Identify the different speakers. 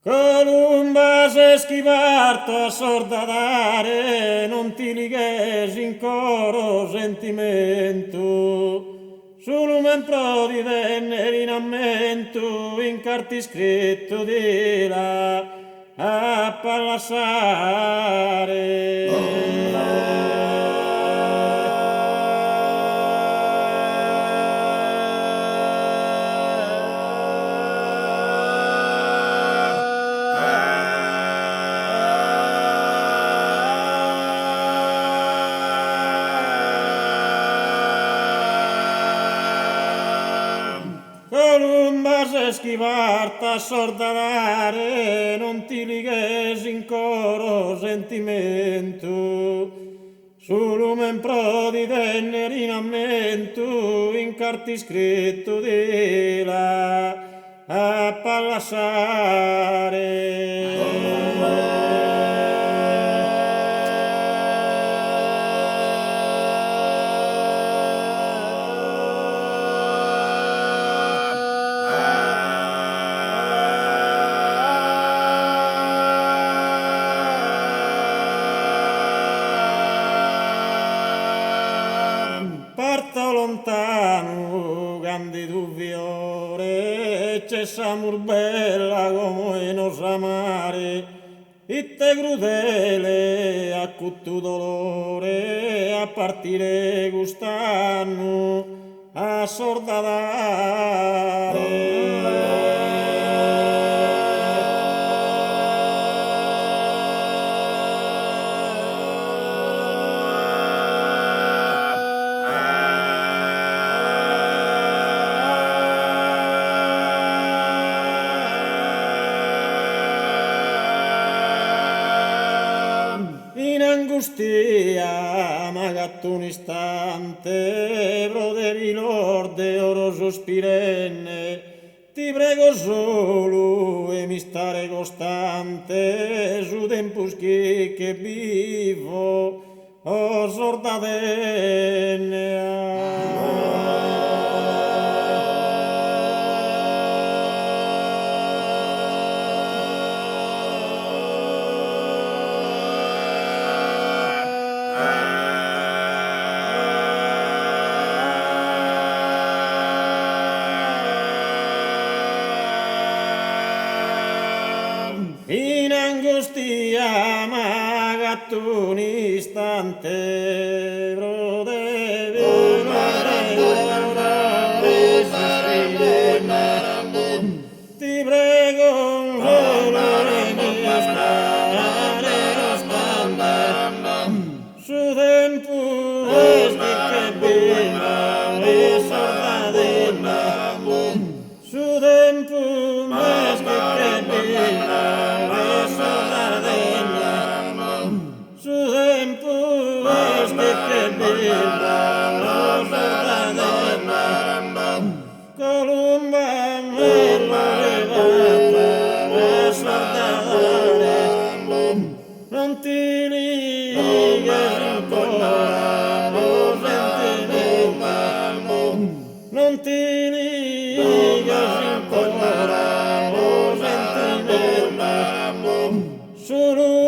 Speaker 1: Columba se schivarto a sordadare, non ti lighes in coro sentimento. Sul membro di venne in ammento, in carti scritto di là a pallassare. Columba se schivarta a sordalare, non ti lighes in coro sentimento. Su lume in prodi denner in ammento, in carti scritto di là a pallassare. Parto lontano, grandi dubbiore, c'è s'amor bella come non s'amare, itte crudele a cutto dolore, a partire gustanno, a sordadare. In angustia m'agatto un istante, brodevi lorde oro sospirenne, ti prego solo e mi stare costante, su tempus che vivo, o sordadenne. In angustia m'agatto un istante, brodevi ti prego solo e mi stare costante, su tempo che viva e sordadella, su tempo che viva. Su tempo che bella la sordadella, Columba me lo levata la sordadare, non ti lighes ancora lo sentimento, non ti lighes ancora lo sentimento, solo